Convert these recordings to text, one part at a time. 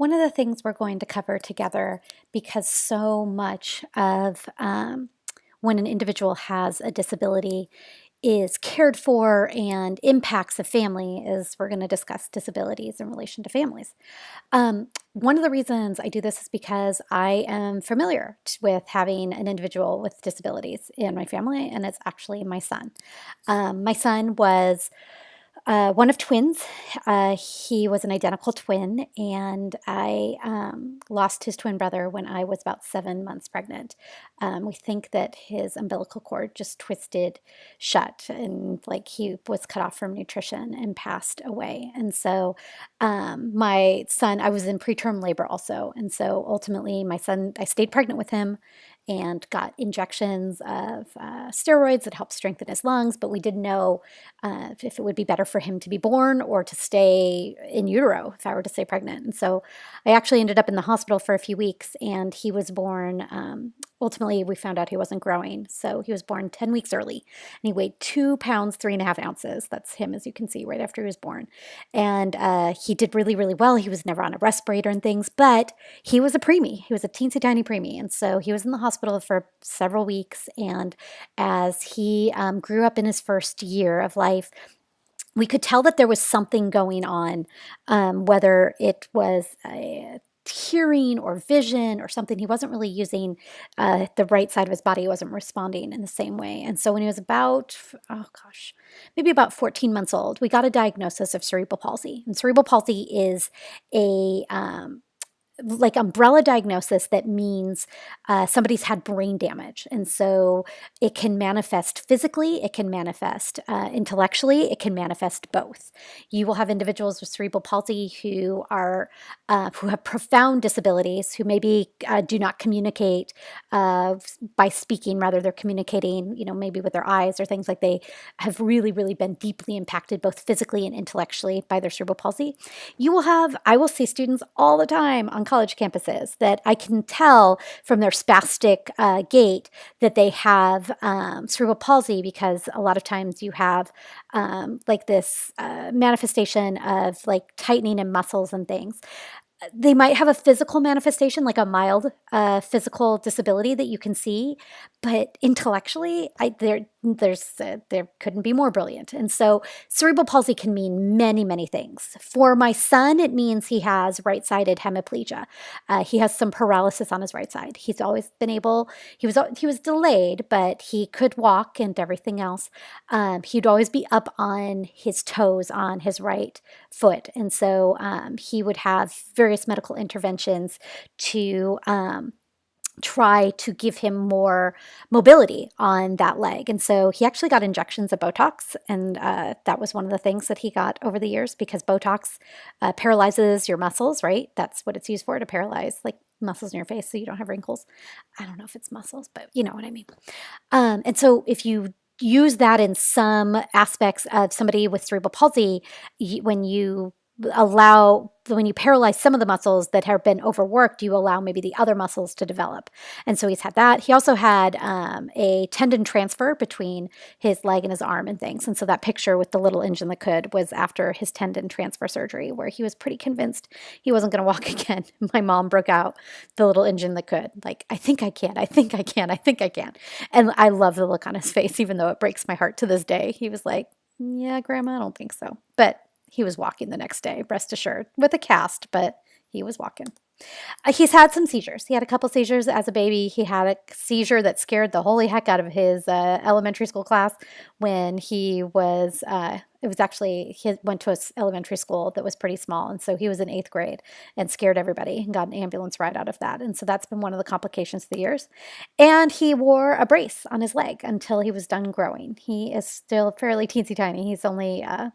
One of the things we're going to cover together, because so much of when an individual has a disability is cared for and impacts a family, is we're going to discuss disabilities in relation to families. One of the reasons I do this is because I am familiar with having an individual with disabilities in my family, and it's actually my son. My son was one of twins. He was an identical twin, and I lost his twin brother when I was about 7 months pregnant. We think that his umbilical cord just twisted shut, and like he was cut off from nutrition and passed away. And so, my son, I was in preterm labor also, and so ultimately, my son, I stayed pregnant with him and got injections of steroids that helped strengthen his lungs, but we didn't know if it would be better for him to be born or to stay in utero if I were to stay pregnant. And so I actually ended up in the hospital for a few weeks, and he was born. Ultimately, we found out he wasn't growing. So he was born 10 weeks early, and he weighed 2 pounds, 3.5 ounces. That's him, as you can see, right after he was born. And he did really, really well. He was never on a respirator and things, but he was a preemie. He was a teensy tiny preemie. And so he was in the hospital for several weeks. And as he grew up in his first year of life, we could tell that there was something going on, whether it was hearing or vision or something. He wasn't really using the right side of his body. He wasn't responding in the same way. And so when he was about, oh gosh, maybe about 14 months old, we got a diagnosis of cerebral palsy. And cerebral palsy is a like umbrella diagnosis that means somebody's had brain damage. And so it can manifest physically, it can manifest intellectually, it can manifest both. You will have individuals with cerebral palsy who have profound disabilities, who maybe do not communicate by speaking, rather they're communicating, maybe with their eyes or things, like they have really, really been deeply impacted both physically and intellectually by their cerebral palsy. I will see students all the time on college campuses that I can tell from their spastic gait that they have cerebral palsy, because a lot of times you have like this manifestation of like tightening in muscles and things. They might have a physical manifestation, like a mild physical disability that you can see, but intellectually, there couldn't be more brilliant. And so, cerebral palsy can mean many, many things. For my son, it means he has right-sided hemiplegia. He has some paralysis on his right side. He's always been able. He was delayed, but he could walk and everything else. He'd always be up on his toes on his right foot, and so he would have various medical interventions to try to give him more mobility on that leg. And so he actually got injections of Botox, and that was one of the things that he got over the years, because Botox paralyzes your muscles, right? That's what it's used for, to paralyze like muscles in your face so you don't have wrinkles. I don't know if it's muscles, but you know what I mean. And so if you use that in some aspects of somebody with cerebral palsy, when you paralyze some of the muscles that have been overworked, you allow maybe the other muscles to develop. And so he's had that. He also had a tendon transfer between his leg and his arm and things. And so that picture with the little engine that could was after his tendon transfer surgery, where he was pretty convinced he wasn't going to walk again. My mom broke out the little engine that could, like, I think I can, I think I can, I think I can. And I love the look on his face, even though it breaks my heart to this day. He was like, yeah, Grandma, I don't think so. But he was walking the next day, rest assured, with a cast, but he was walking. He's had some seizures. He had a couple seizures as a baby. He had a seizure that scared the holy heck out of his elementary school class when he was, it was actually, he went to an elementary school that was pretty small. And so he was in 8th grade and scared everybody and got an ambulance ride out of that. And so that's been one of the complications of the years. And he wore a brace on his leg until he was done growing. He is still fairly teensy tiny.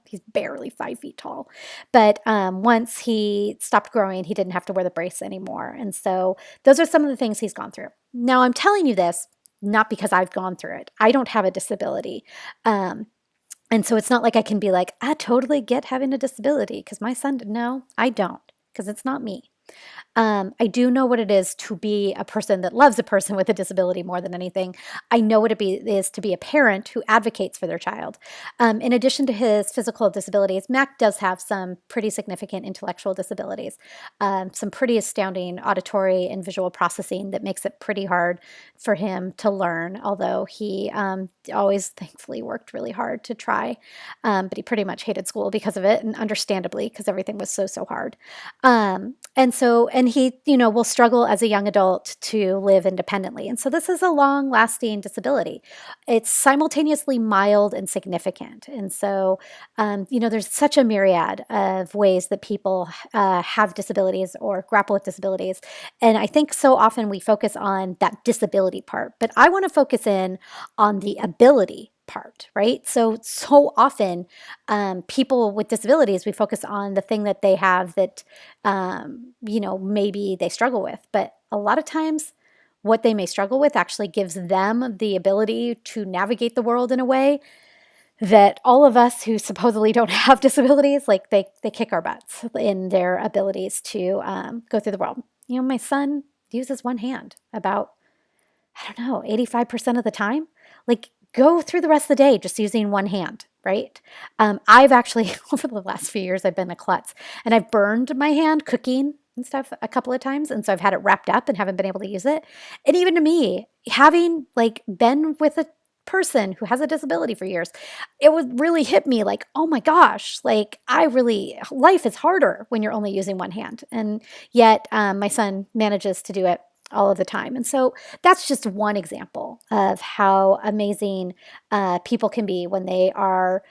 He's barely 5 feet tall. But once he stopped growing, he didn't have to wear the brace anymore. And so those are some of the things he's gone through. Now, I'm telling you this not because I've gone through it. I don't have a disability. And so it's not like I can be like, I totally get having a disability, because my son, no, I don't, because it's not me. I do know what it is to be a person that loves a person with a disability more than anything. I know what is to be a parent who advocates for their child. In addition to his physical disabilities, Mac does have some pretty significant intellectual disabilities, some pretty astounding auditory and visual processing that makes it pretty hard for him to learn, although he always thankfully worked really hard to try. But he pretty much hated school because of it, and understandably, because everything was so hard. And he, will struggle as a young adult to live independently. And so this is a long lasting disability. It's simultaneously mild and significant. And so, there's such a myriad of ways that people have disabilities or grapple with disabilities. And I think so often we focus on that disability part, but I want to focus in on the ability part, right? So often, people with disabilities, we focus on the thing that they have that, maybe they struggle with. But a lot of times, what they may struggle with actually gives them the ability to navigate the world in a way that all of us who supposedly don't have disabilities, like they kick our butts in their abilities to go through the world. My son uses one hand about, I don't know, 85% of the time. Like, go through the rest of the day just using one hand, right? I've actually, over the last few years, I've been a klutz, and I've burned my hand cooking and stuff a couple of times. And so I've had it wrapped up and haven't been able to use it. And even to me, having like been with a person who has a disability for years, it would really hit me like, oh my gosh, like life is harder when you're only using one hand. And yet my son manages to do it all of the time. And so that's just one example of how amazing people can be when they are,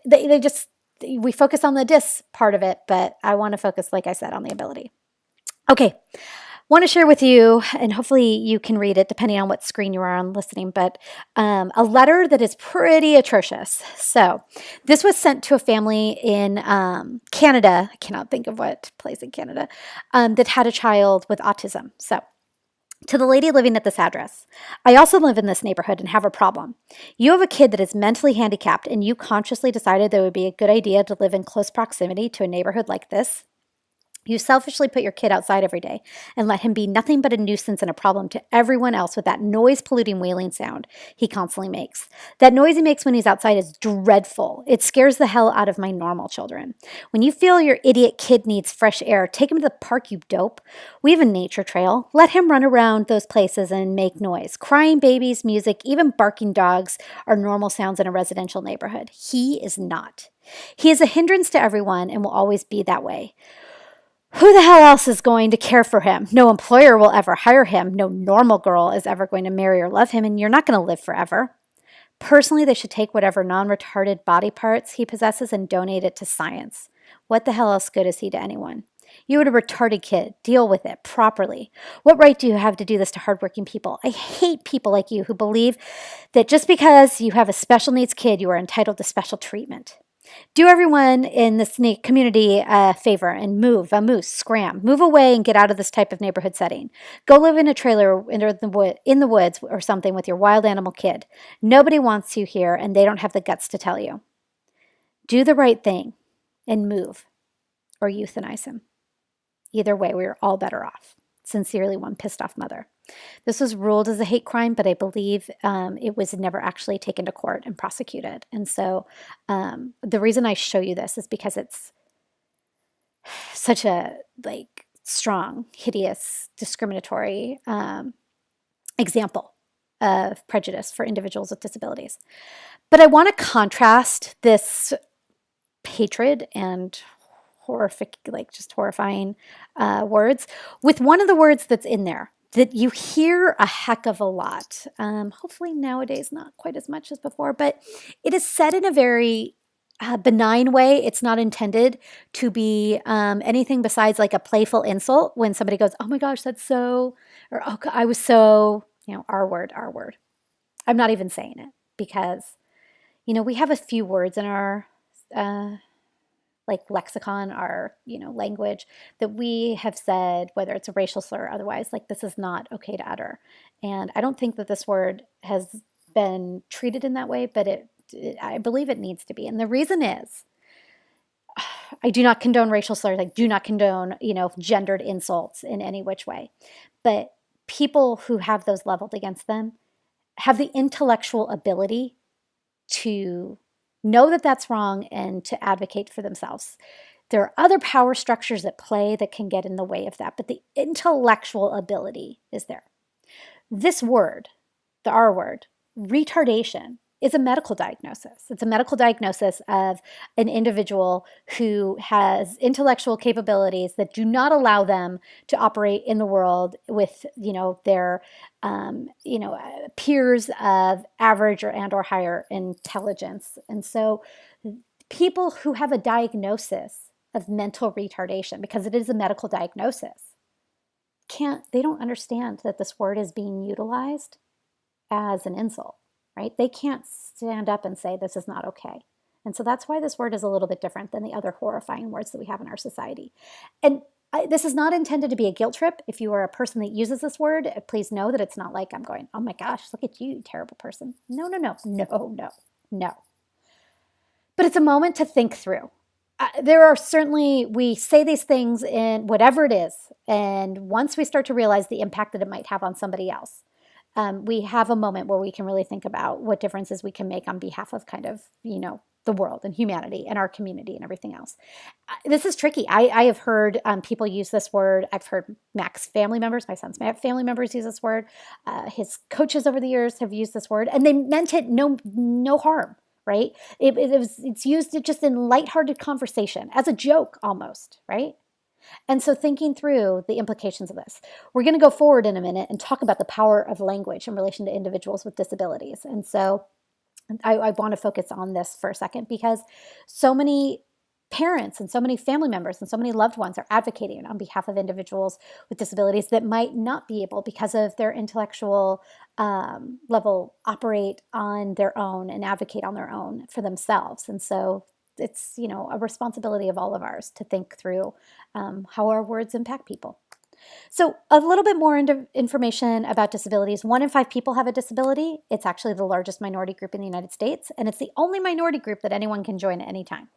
they just, we focus on the dis part of it, but I want to focus, like I said, on the ability. Okay. Want to share with you, and hopefully you can read it depending on what screen you are on listening, but a letter that is pretty atrocious. So this was sent to a family in Canada. I cannot think of what place in Canada that had a child with autism. So to the lady living at this address, I also live in this neighborhood and have a problem. You have a kid that is mentally handicapped, and you consciously decided that it would be a good idea to live in close proximity to a neighborhood like this. You selfishly put your kid outside every day and let him be nothing but a nuisance and a problem to everyone else with that noise-polluting wailing sound he constantly makes. That noise he makes when he's outside is dreadful. It scares the hell out of my normal children. When you feel your idiot kid needs fresh air, take him to the park, you dope. We have a nature trail. Let him run around those places and make noise. Crying babies, music, even barking dogs are normal sounds in a residential neighborhood. He is not. He is a hindrance to everyone and will always be that way. Who the hell else is going to care for him? No employer will ever hire him. No normal girl is ever going to marry or love him, and you're not going to live forever. Personally, they should take whatever non-retarded body parts he possesses and donate it to science. What the hell else good is he to anyone? You are a retarded kid. Deal with it properly. What right do you have to do this to hardworking people? I hate people like you who believe that just because you have a special needs kid, you are entitled to special treatment. Do everyone in this community a favor and scram. Move away and get out of this type of neighborhood setting. Go live in a trailer in the woods or something with your wild animal kid. Nobody wants you here, and they don't have the guts to tell you. Do the right thing and move, or euthanize him. Either way, we're all better off. Sincerely, one pissed off mother. This was ruled as a hate crime, but I believe it was never actually taken to court and prosecuted. And so the reason I show you this is because it's such a strong, hideous, discriminatory example of prejudice for individuals with disabilities. But I want to contrast this hatred and horrific, just horrifying words with one of the words that's in there that you hear a heck of a lot. Hopefully nowadays, not quite as much as before, but it is said in a very benign way. It's not intended to be anything besides like a playful insult when somebody goes, oh my gosh, that's so, or oh, I was so, R word. I'm not even saying it because, we have a few words in our lexicon, our language that we have said, whether it's a racial slur or otherwise, this is not okay to utter. And I don't think that this word has been treated in that way, but I believe it needs to be. And the reason is, I do not condone racial slurs. I do not condone, gendered insults in any which way. But people who have those leveled against them have the intellectual ability to know that that's wrong and to advocate for themselves. There are other power structures at play that can get in the way of that, but the intellectual ability is there. This word, the R word, retardation, is a medical diagnosis. It's a medical diagnosis of an individual who has intellectual capabilities that do not allow them to operate in the world with, their, peers of average or higher intelligence. And so people who have a diagnosis of mental retardation, because it is a medical diagnosis, they don't understand that this word is being utilized as an insult, right? They can't stand up and say this is not okay. And so that's why this word is a little bit different than the other horrifying words that we have in our society. And this is not intended to be a guilt trip. If you are a person that uses this word, please know that it's not like I'm going, oh my gosh, look at you, terrible person. No. But it's a moment to think through. There are certainly, we say these things in whatever it is. And once we start to realize the impact that it might have on somebody else, we have a moment where we can really think about what differences we can make on behalf of kind of, the world and humanity and our community and everything else. This is tricky. I have heard people use this word. I've heard Mac's family members, my son's family members use this word. His coaches over the years have used this word, and they meant it no harm, right? It's used just in lighthearted conversation as a joke almost, right? And so thinking through the implications of this, we're going to go forward in a minute and talk about the power of language in relation to individuals with disabilities. And so I want to focus on this for a second because so many parents and so many family members and so many loved ones are advocating on behalf of individuals with disabilities that might not be able, because of their intellectual level, operate on their own and advocate on their own for themselves. And so it's, a responsibility of all of ours to think through how our words impact people. So a little bit more information about disabilities. 1 in 5 people have a disability. It's actually the largest minority group in the United States, and it's the only minority group that anyone can join at any time.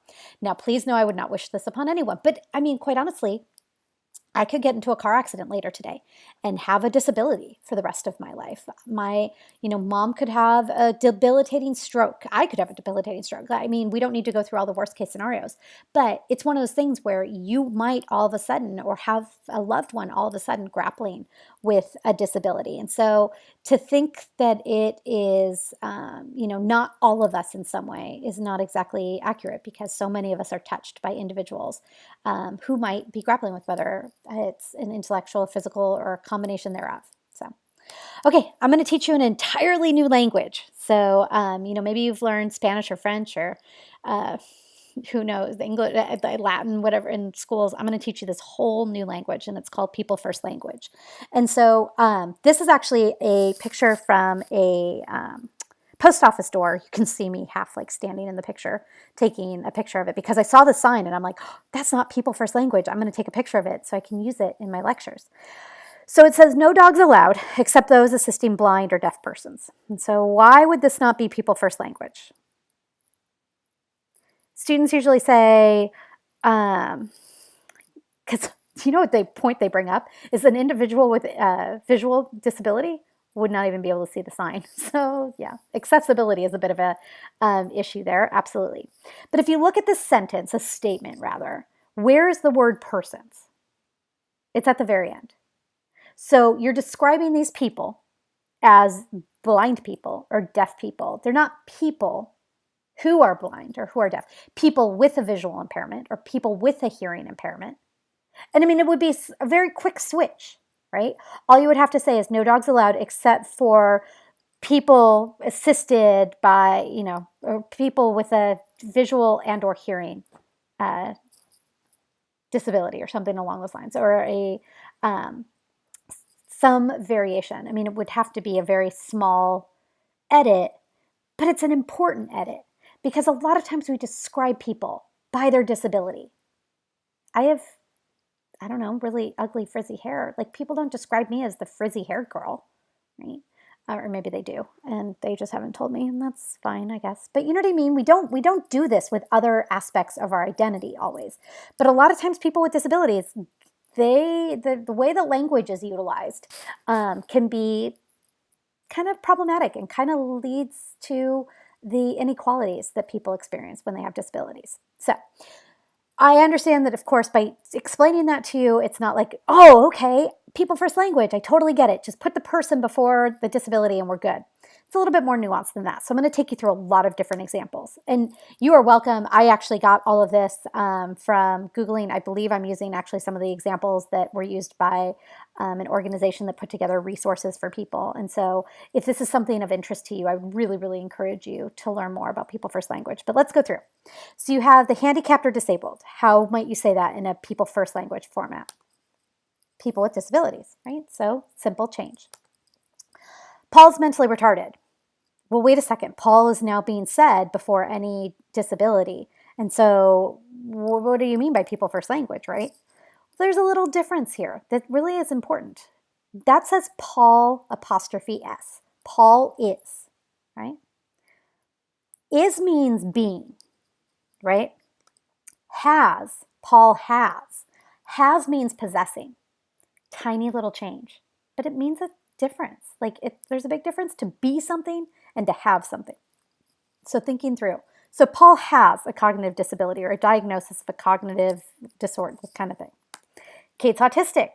Now, please know I would not wish this upon anyone, but quite honestly, I could get into a car accident later today and have a disability for the rest of my life. My, mom could have a debilitating stroke. I could have a debilitating stroke. We don't need to go through all the worst case scenarios, but it's one of those things where you might all of a sudden, or have a loved one all of a sudden grappling with a disability. And so to think that it is, not all of us in some way is not exactly accurate, because so many of us are touched by individuals who might be grappling with whether it's an intellectual, physical, or a combination thereof. So, okay, I'm going to teach you an entirely new language. So, maybe you've learned Spanish or French or who knows, English, Latin, whatever in schools. I'm going to teach you this whole new language, and it's called People First Language. And so this is actually a picture from a post office door. You can see me half standing in the picture, taking a picture of it, because I saw the sign and I'm like, oh, that's not People First Language. I'm going to take a picture of it so I can use it in my lectures. So it says no dogs allowed except those assisting blind or deaf persons. And so why would this not be People First Language? Students usually say, because what the point they bring up is an individual with visual disability would not even be able to see the sign. So yeah, accessibility is a bit of a issue there, absolutely. But if you look at this sentence, a statement rather, where is the word persons? It's at the very end. So you're describing these people as blind people or deaf people. They're not people who are blind or who are deaf. People with a visual impairment or people with a hearing impairment. And it would be a very quick switch, right? All you would have to say is no dogs allowed except for people assisted by, or people with a visual and or hearing disability or something along those lines, or a some variation. It would have to be a very small edit, but it's an important edit, because a lot of times we describe people by their disability. I have, really ugly frizzy hair. People don't describe me as the frizzy haired girl, right? or maybe they do, and they just haven't told me, and that's fine, I guess. But you know what I mean? We don't do this with other aspects of our identity always. But a lot of times, people with disabilities, the way that language is utilized can be kind of problematic and kind of leads to the inequalities that people experience when they have disabilities. So I understand that, of course, by explaining that to you, it's not like, oh, okay, people first language. I totally get it. Just put the person before the disability and we're good. It's a little bit more nuanced than that. So I'm going to take you through a lot of different examples. And you are welcome. I actually got all of this from Googling. I believe I'm using actually some of the examples that were used by an organization that put together resources for people. And so if this is something of interest to you, I really, really encourage you to learn more about people first language. But let's go through. So you have the handicapped or disabled. How might you say that in a people first language format? People with disabilities, right? So simple change. Paul's mentally retarded. Well, wait a second. Paul is now being said before any disability. And so what do you mean by people first language, right? There's a little difference here that really is important. That says Paul apostrophe S. Paul is, right? Is means being, right? Has, Paul has. Has means possessing. Tiny little change, but it means a difference. Like there's a big difference to be something and to have something. So thinking through. So Paul has a cognitive disability or a diagnosis of a cognitive disorder, this kind of thing. Kate's autistic.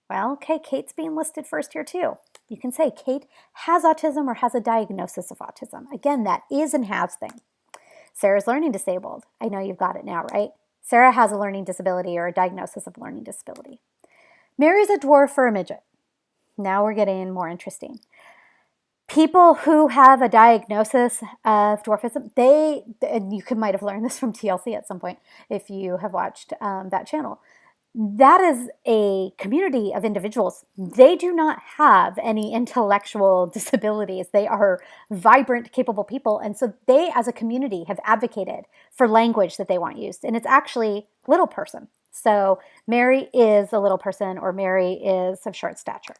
Well, okay, Kate's being listed first here too. You can say Kate has autism or has a diagnosis of autism. Again, that is and has thing. Sarah's learning disabled. I know you've got it now, right? Sarah has a learning disability or a diagnosis of learning disability. Mary's a dwarf or a midget. Now we're getting more interesting. People who have a diagnosis of dwarfism, and you might have learned this from TLC at some point if you have watched that channel. That is a community of individuals. They do not have any intellectual disabilities. They are vibrant, capable people. And so they, as a community, have advocated for language that they want used. And it's actually little person. So Mary is a little person, or Mary is of short stature.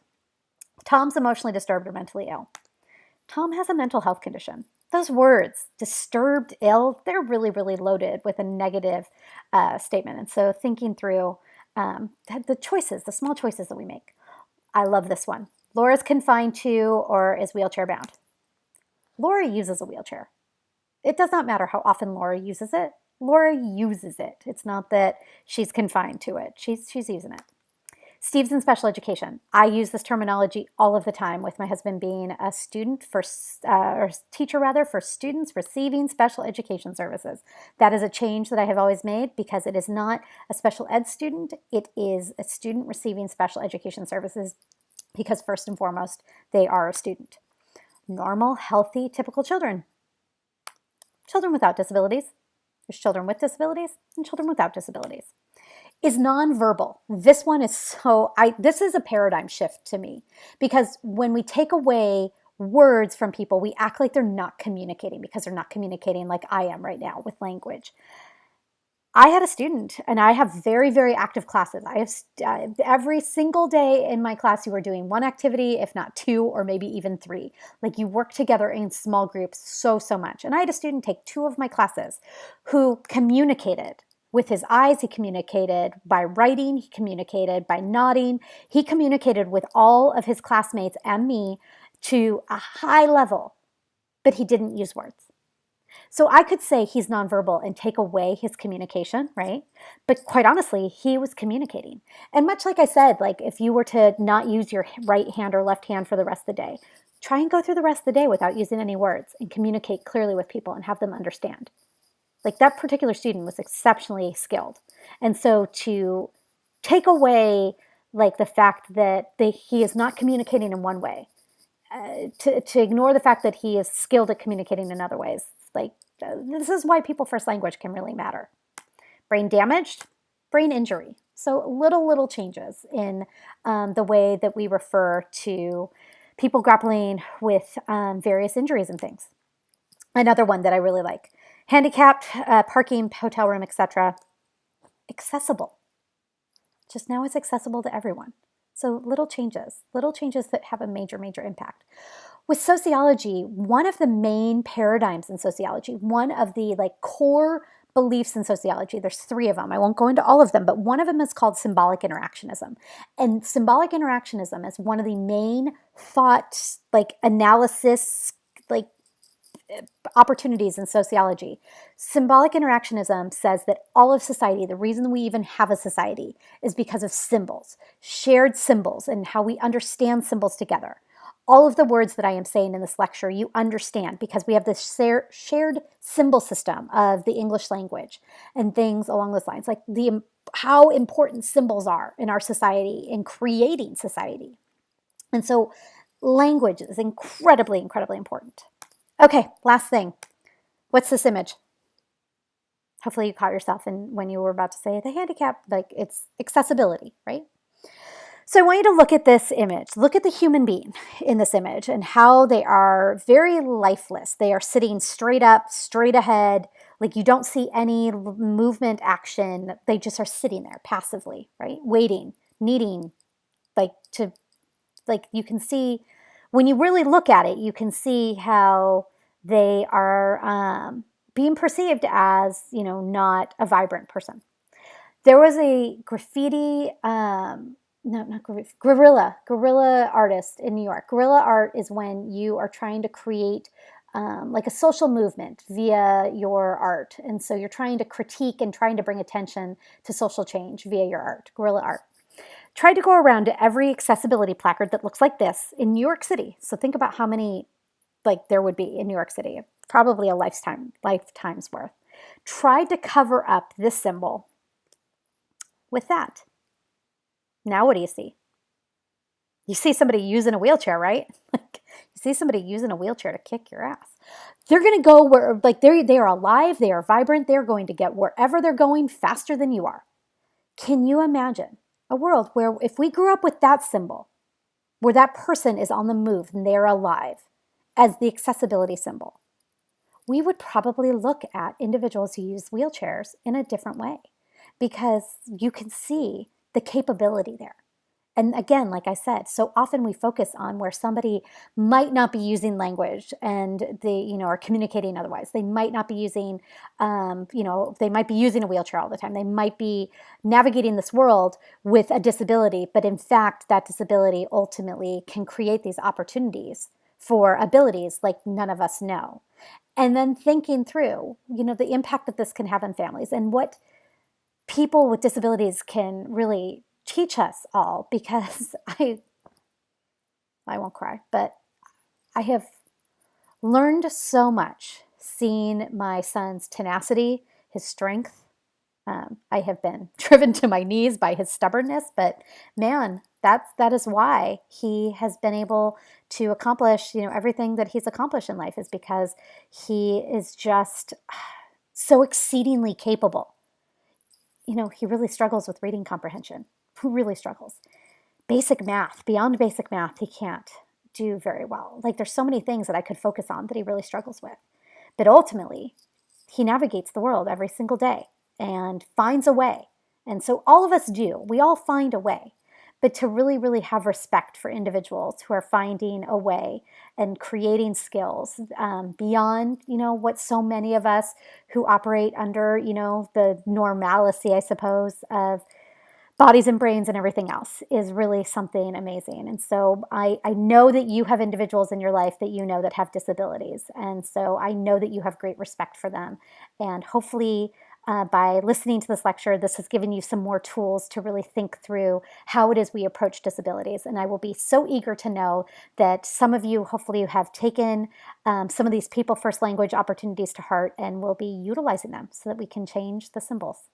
Tom's emotionally disturbed or mentally ill. Tom has a mental health condition. Those words, disturbed, ill, they're really, really loaded with a negative statement. And so thinking through the choices, the small choices that we make. I love this one. Laura's confined to or is wheelchair bound. Laura uses a wheelchair. It does not matter how often Laura uses it. Laura uses it. It's not that she's confined to it. She's using it. Steve's in special education. I use this terminology all of the time with my husband being a student or teacher rather, for students receiving special education services. That is a change that I have always made because it is not a special ed student. It is a student receiving special education services because first and foremost, they are a student. Normal, healthy, typical children. Children without disabilities. There's children with disabilities and children without disabilities. Is nonverbal. This one is this is a paradigm shift to me because when we take away words from people, we act like they're not communicating because they're not communicating like I am right now with language. I had a student and I have very, very active classes. I have every single day in my class, you are doing one activity, if not two, or maybe even three. Like you work together in small groups so much. And I had a student take 2 of my classes who communicated with his eyes. He communicated by writing. He communicated by nodding. He communicated with all of his classmates and me to a high level, but he didn't use words. So I could say he's nonverbal and take away his communication, right? But quite honestly, he was communicating. And much like I said, like if you were to not use your right hand or left hand for the rest of the day, try and go through the rest of the day without using any words and communicate clearly with people and have them understand. Like that particular student was exceptionally skilled. And so to take away like the fact that he is not communicating in one way, to ignore the fact that he is skilled at communicating in other ways, like this is why people first language can really matter. Brain damaged, brain injury. So little changes in the way that we refer to people grappling with various injuries and things. Another one that I really like. Handicapped, parking, hotel room, etc. Accessible. Just now it's accessible to everyone. So little changes that have a major, major impact. With sociology, one of the main paradigms in sociology, one of the like core beliefs in sociology, there's three of them. I won't go into all of them, but one of them is called symbolic interactionism. And symbolic interactionism is one of the main thought, like analysis, like opportunities in sociology. Symbolic interactionism says that all of society, the reason we even have a society, is because of symbols, shared symbols, and how we understand symbols together. All of the words that I am saying in this lecture, you understand because we have this shared symbol system of the English language and things along those lines, like how important symbols are in our society in creating society. And so language is incredibly, incredibly important. Okay, last thing. What's this image? Hopefully you caught yourself in when you were about to say the handicap, like it's accessibility, right? So I want you to look at this image. Look at the human being in this image and how they are very lifeless. They are sitting straight up, straight ahead, like you don't see any movement, action. They just are sitting there passively, right? Waiting, needing, like you can see, when you really look at it, you can see how they are being perceived as, not a vibrant person. There was a graffiti, guerrilla artist in New York. Guerrilla art is when you are trying to create like a social movement via your art. And so you're trying to critique and trying to bring attention to social change via your art, guerrilla art. Tried to go around to every accessibility placard that looks like this in New York City. So think about how many there would be in New York City, probably a lifetime's worth. Tried to cover up this symbol with that. Now what do you see? You see somebody using a wheelchair, right? You see somebody using a wheelchair to kick your ass. They're going to go where, they are alive, they are vibrant, they're going to get wherever they're going faster than you are. Can you imagine a world where if we grew up with that symbol, where that person is on the move and they're alive as the accessibility symbol, we would probably look at individuals who use wheelchairs in a different way because you can see the capability there. And again, like I said, so often we focus on where somebody might not be using language and they, are communicating otherwise. They might not be using, they might be using a wheelchair all the time. They might be navigating this world with a disability, but in fact, that disability ultimately can create these opportunities for abilities like none of us know. And then thinking through, the impact that this can have on families and what people with disabilities can really teach us all, because I won't cry, but I have learned so much seeing my son's tenacity, his strength. I have been driven to my knees by his stubbornness, but man, that is why he has been able to accomplish, everything that he's accomplished in life is because he is just so exceedingly capable. He really struggles with reading comprehension. Who really struggles? Basic math, beyond basic math, he can't do very well. There's so many things that I could focus on that he really struggles with. But ultimately, he navigates the world every single day and finds a way. And so all of us do. We all find a way. But to really, really have respect for individuals who are finding a way and creating skills beyond, what so many of us who operate under, the normalcy, I suppose, of bodies and brains and everything else is really something amazing. And so I know that you have individuals in your life that that have disabilities. And so I know that you have great respect for them. And hopefully by listening to this lecture, this has given you some more tools to really think through how it is we approach disabilities. And I will be so eager to know that some of you, hopefully, have taken some of these people first language opportunities to heart and will be utilizing them so that we can change the symbols.